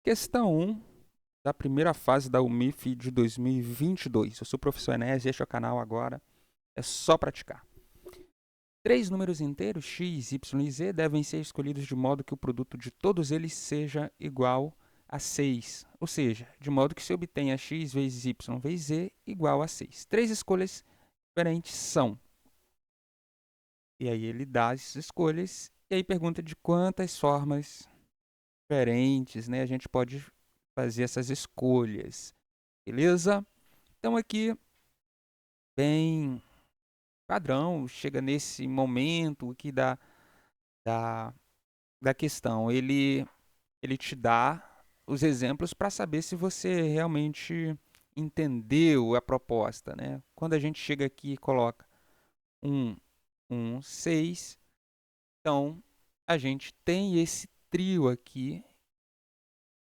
Questão 1 da primeira fase da UMIF de 2022. Eu sou o professor Enéas e este é o canal agora. É só praticar. Três números inteiros, x, y e z, devem ser escolhidos de modo que o produto de todos eles seja igual a 6. Ou seja, de modo que se obtenha x vezes y vezes z igual a 6. Três escolhas diferentes são. E aí ele dá as escolhas e aí pergunta de quantas formas diferentes, né, a gente pode fazer essas escolhas. Beleza? Então aqui, bem padrão, chega nesse momento aqui da, da questão. Ele te dá os exemplos para saber se você realmente entendeu a proposta, né? Quando a gente chega aqui e coloca 1, 1, 6, então a gente tem esse trio aqui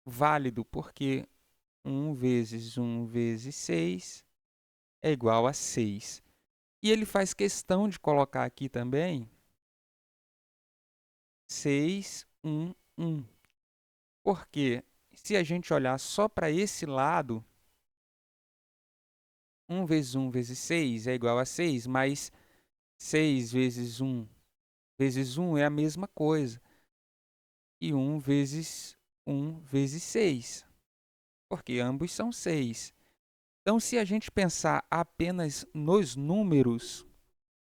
válido, porque 1 vezes 1 vezes 6 é igual a 6. E ele faz questão de colocar aqui também 6, 1, 1. Porque se a gente olhar só para esse lado, 1 vezes 1 vezes 6 é igual a 6, mas 6 vezes 1 vezes 1 é a mesma coisa. E 1 vezes 1 vezes 6, porque ambos são 6. Então, se a gente pensar apenas nos números,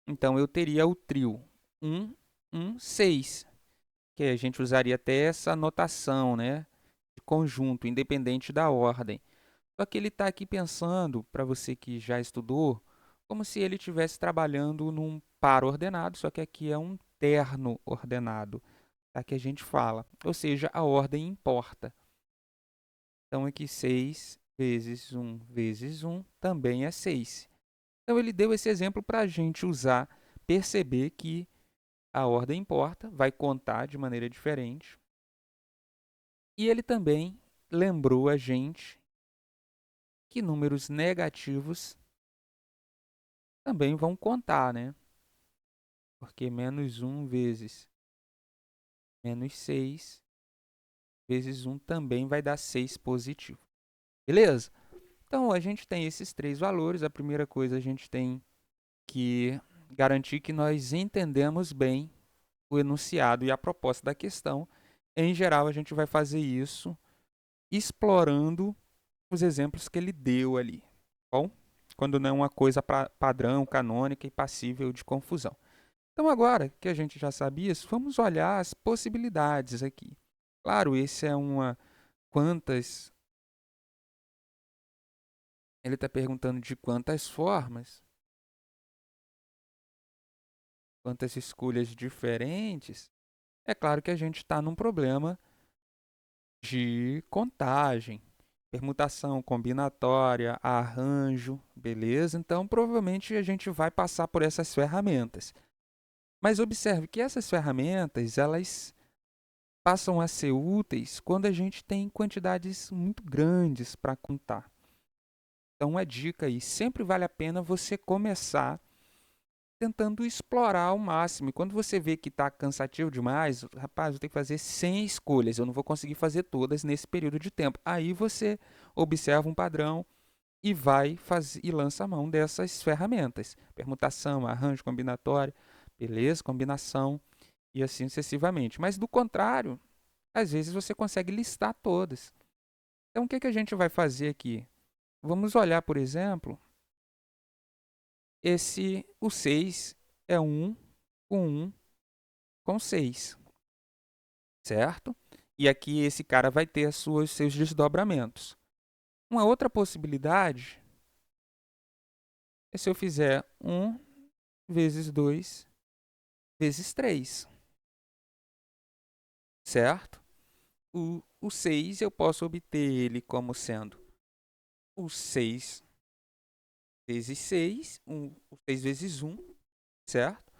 então eu teria o trio 1, 1, 6. Que a gente usaria até essa notação, né, de conjunto, independente da ordem. Só que ele está aqui pensando, para você que já estudou, como se ele estivesse trabalhando num par ordenado, só que aqui é um terno ordenado, tá? Que a gente fala. Ou seja, a ordem importa. Então, aqui 6 vezes 1 vezes 1 também é 6. Então, ele deu esse exemplo para a gente usar, perceber que a ordem importa, vai contar de maneira diferente. E ele também lembrou a gente que números negativos também vão contar, né? Porque menos 1 vezes menos 6 vezes 1 também vai dar 6 positivo. Beleza? Então, a gente tem esses três valores. A primeira coisa, a gente tem que garantir que nós entendemos bem o enunciado e a proposta da questão. Em geral, a gente vai fazer isso explorando os exemplos que ele deu ali. Bom? Quando não é uma coisa padrão, canônica e passível de confusão. Então, agora que a gente já sabe isso, vamos olhar as possibilidades aqui. Claro, esse é uma quantas. Ele está perguntando de quantas formas, quantas escolhas diferentes. É claro que a gente está num problema de contagem, permutação combinatória, arranjo, beleza? Então, provavelmente a gente vai passar por essas ferramentas. Mas observe que essas ferramentas, elas passam a ser úteis quando a gente tem quantidades muito grandes para contar. Então, uma dica aí, sempre vale a pena você começar tentando explorar ao máximo. E quando você vê que está cansativo demais, rapaz, eu tenho que fazer 100 escolhas, eu não vou conseguir fazer todas nesse período de tempo. Aí você observa um padrão e vai fazer e lança a mão dessas ferramentas. Permutação, arranjo combinatório, beleza, combinação e assim sucessivamente. Mas do contrário, às vezes você consegue listar todas. Então o que a gente vai fazer aqui? Vamos olhar, por exemplo, o 6 é 1 com 1 com 6, certo? E aqui esse cara vai ter seus desdobramentos. Uma outra possibilidade é se eu fizer 1 vezes 2 vezes 3, certo? O 6 eu posso obter ele como sendo o 6 vezes 6, o 6 vezes 1, certo?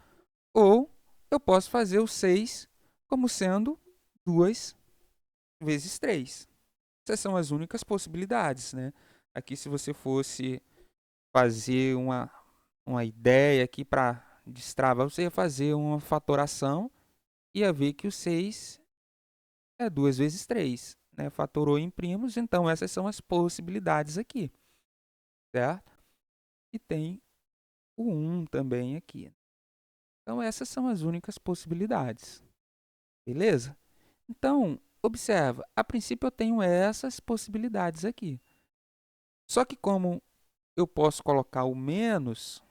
Ou eu posso fazer o 6 como sendo 2 vezes 3. Essas são as únicas possibilidades, né? Aqui, se você fosse fazer uma ideia aqui para destravar, você ia fazer uma fatoração e ia ver que o 6 é 2 vezes 3. né? Fatorou em primos, então essas são as possibilidades aqui, certo? E tem o 1 também aqui. Então, essas são as únicas possibilidades, beleza? Então, observa, a princípio eu tenho essas possibilidades aqui. Só que como eu posso colocar o menos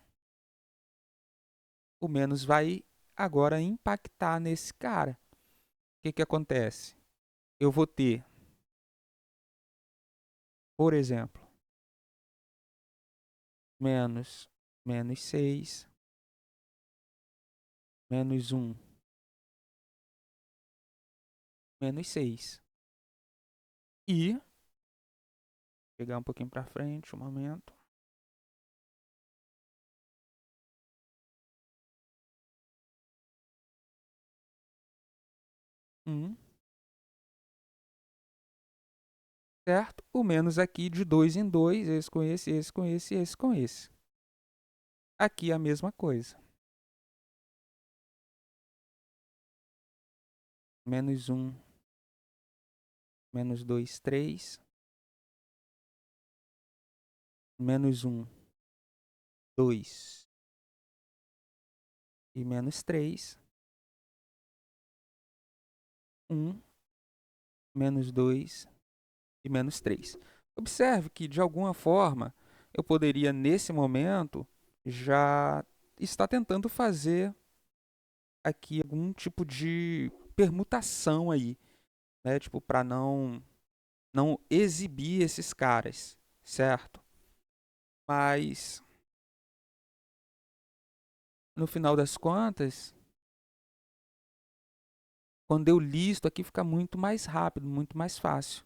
vai agora impactar nesse cara. O que acontece? Eu vou ter, por exemplo, menos 6, menos 1, menos 6. E, pegar um pouquinho para frente, um momento. Certo? O menos aqui de 2 em 2, esse com esse, esse com esse, esse com esse. Aqui a mesma coisa. Menos 1, menos 2, 3. Menos 1, 2 e menos 3. 1, menos 2 e menos 3. Observe que, de alguma forma, eu poderia, nesse momento, já estar tentando fazer aqui algum tipo de permutação aí, né? Tipo, para não exibir esses caras, certo? Mas, no final das contas, quando eu listo aqui, fica muito mais rápido, muito mais fácil,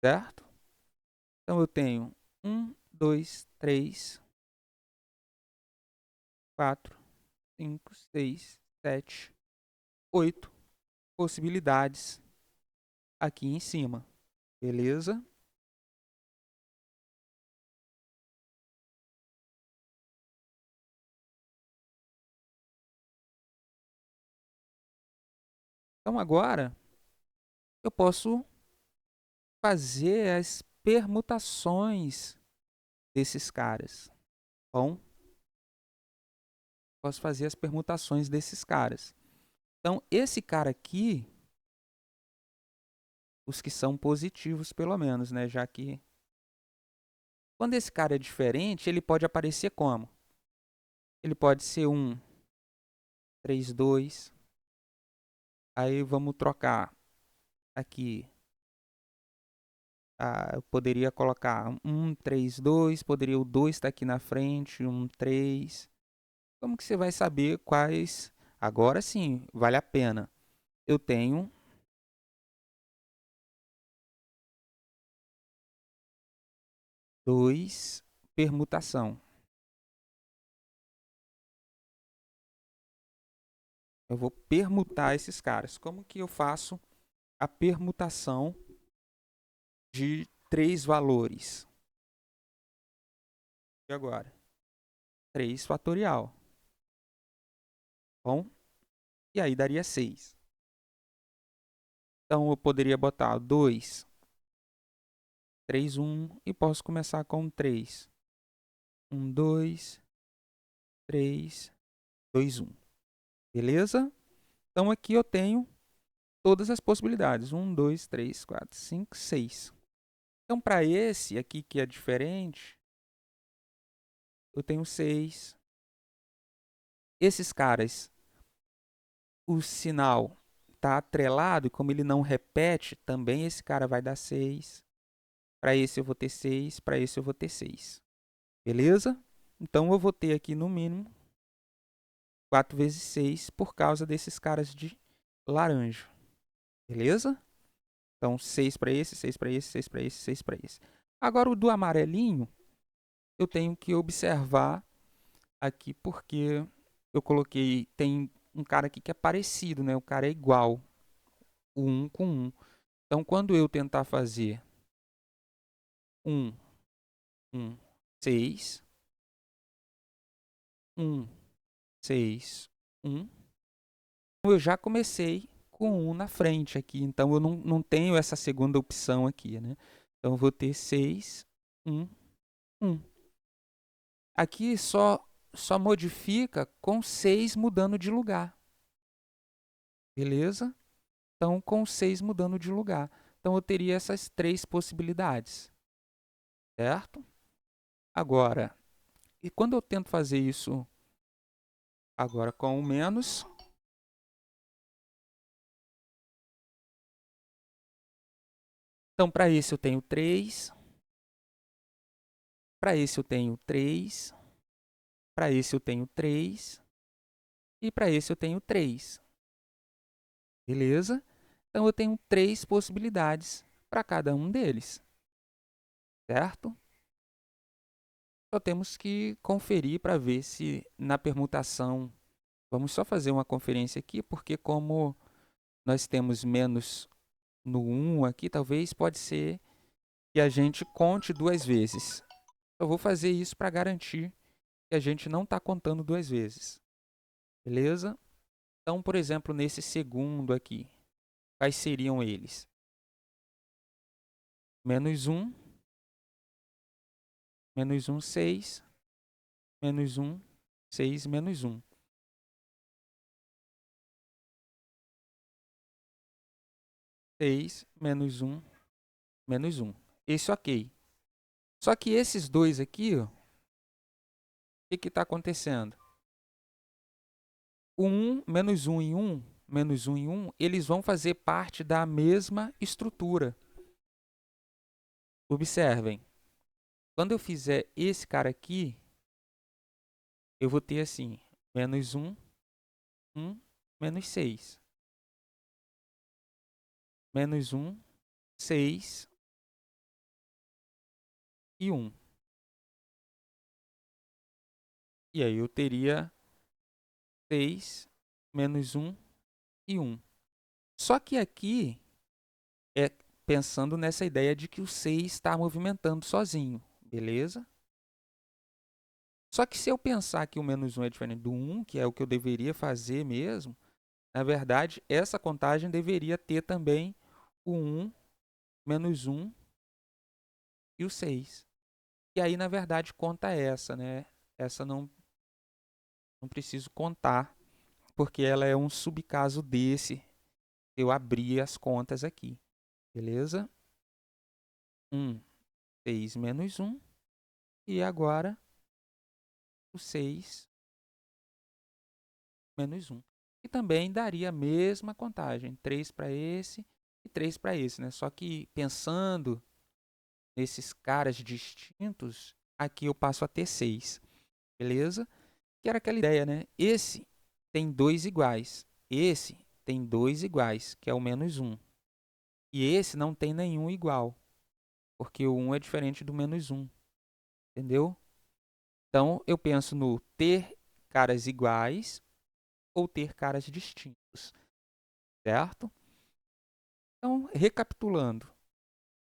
certo? Então, eu tenho 1, 2, 3, 4, 5, 6, 7, 8 possibilidades aqui em cima, beleza? Então, agora, eu posso fazer as permutações desses caras. Bom, posso fazer as permutações desses caras. Então, esse cara aqui, os que são positivos pelo menos, né? Já que quando esse cara é diferente, ele pode aparecer como? Ele pode ser 1, 3, 2. Aí vamos trocar aqui. Eu poderia colocar 1, 3, 2. Poderia o 2 estar aqui na frente, 1, 3. Como que você vai saber quais? Agora sim, vale a pena. Eu tenho 2 permutação. Eu vou permutar esses caras. Como que eu faço a permutação de 3 valores? E agora? 3 fatorial. Bom, e aí daria 6. Então eu poderia botar 2, 3, 1 e posso começar com 3. 1, 2, 3, 2, 1. Beleza? Então aqui eu tenho todas as possibilidades. 1, 2, 3, 4, 5, 6. Então, para esse aqui que é diferente, eu tenho 6. Esses caras, o sinal está atrelado, e como ele não repete, também esse cara vai dar 6. Para esse eu vou ter 6, para esse eu vou ter 6. Beleza? Então, eu vou ter aqui no mínimo 4 vezes 6 por causa desses caras de laranja. Beleza? Então, 6 para esse, 6 para esse, 6 para esse, 6 para esse. Agora, o do amarelinho, eu tenho que observar aqui porque eu coloquei, tem um cara aqui que é parecido, né? O cara é igual, o 1 com 1. Então, quando eu tentar fazer 1, 1, 6, 1, 6, 1, eu já comecei com 1 na frente aqui. Então, eu não tenho essa segunda opção aqui, né? Então, eu vou ter 6, 1, 1. Aqui só modifica com 6 mudando de lugar. Beleza? Então, com 6 mudando de lugar. Então, eu teria essas 3 possibilidades. Certo? Agora, e quando eu tento fazer isso agora com o menos, então, para esse eu tenho 3, para esse eu tenho 3, para esse eu tenho 3 e para esse eu tenho 3. Beleza? Então, eu tenho 3 possibilidades para cada um deles. Certo? Só temos que conferir para ver se na permutação... Vamos só fazer uma conferência aqui, porque como nós temos menos no 1 aqui, talvez pode ser que a gente conte 2 vezes. Eu vou fazer isso para garantir que a gente não está contando 2 vezes. Beleza? Então, por exemplo, nesse segundo aqui, quais seriam eles? Menos 1, menos 1, 6, menos 1, 6, menos 1. 6, menos 1, menos 1. Esse ok. Só que esses dois aqui, ó, o que está acontecendo? O 1, menos 1 e 1, menos 1 e 1, eles vão fazer parte da mesma estrutura. Observem. Quando eu fizer esse cara aqui, eu vou ter assim, menos 1, 1, menos 6. Menos 1, 6 e 1. E aí eu teria 6, menos 1 e 1. Só que aqui é pensando nessa ideia de que o 6 está movimentando sozinho, beleza? Só que se eu pensar que o menos 1 é diferente do 1, que é o que eu deveria fazer mesmo, na verdade, essa contagem deveria ter também o 1, menos 1 e o 6. E aí, na verdade, conta essa, né? Essa não preciso contar, porque ela é um subcaso desse. Eu abri as contas aqui, beleza? 1, 6 menos 1. E agora, o 6 menos 1. E também daria a mesma contagem, 3 para esse e 3 para esse, né? Só que pensando nesses caras distintos, aqui eu passo a ter 6, beleza? Que era aquela ideia, né? Esse tem 2 iguais, esse tem 2 iguais, que é o menos 1. E esse não tem nenhum igual, porque o 1 é diferente do menos 1, entendeu? Então, eu penso no ter caras iguais ou ter caras distintos, certo? Então, recapitulando,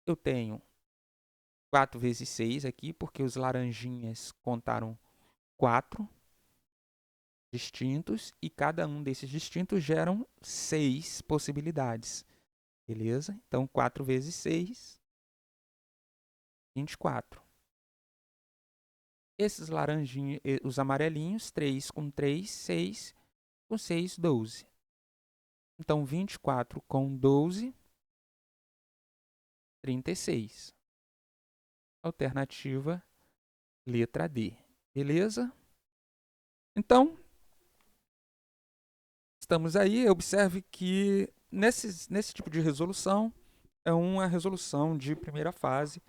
eu tenho 4 vezes 6 aqui, porque os laranjinhas contaram 4 distintos, e cada um desses distintos geram 6 possibilidades, beleza? Então, 4 vezes 6, 24. Esses laranjinhos, os amarelinhos, 3 com 3, 6, com 6, 12. Então, 24 com 12, 36. Alternativa letra D. Beleza? Então, estamos aí. Observe que nesse tipo de resolução, é uma resolução de primeira fase.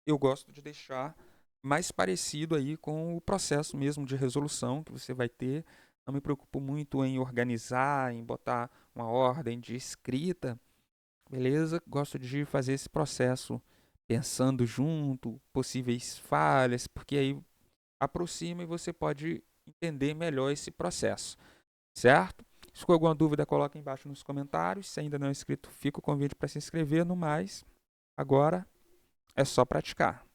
Eu gosto de deixar mais parecido aí com o processo mesmo de resolução que você vai ter. Não me preocupo muito em organizar, em botar uma ordem de escrita, beleza? Gosto de fazer esse processo pensando junto, possíveis falhas, porque aí aproxima e você pode entender melhor esse processo, certo? Se ficou alguma dúvida, coloca embaixo nos comentários. Se ainda não é inscrito, fica o convite para se inscrever. No mais, agora é só praticar.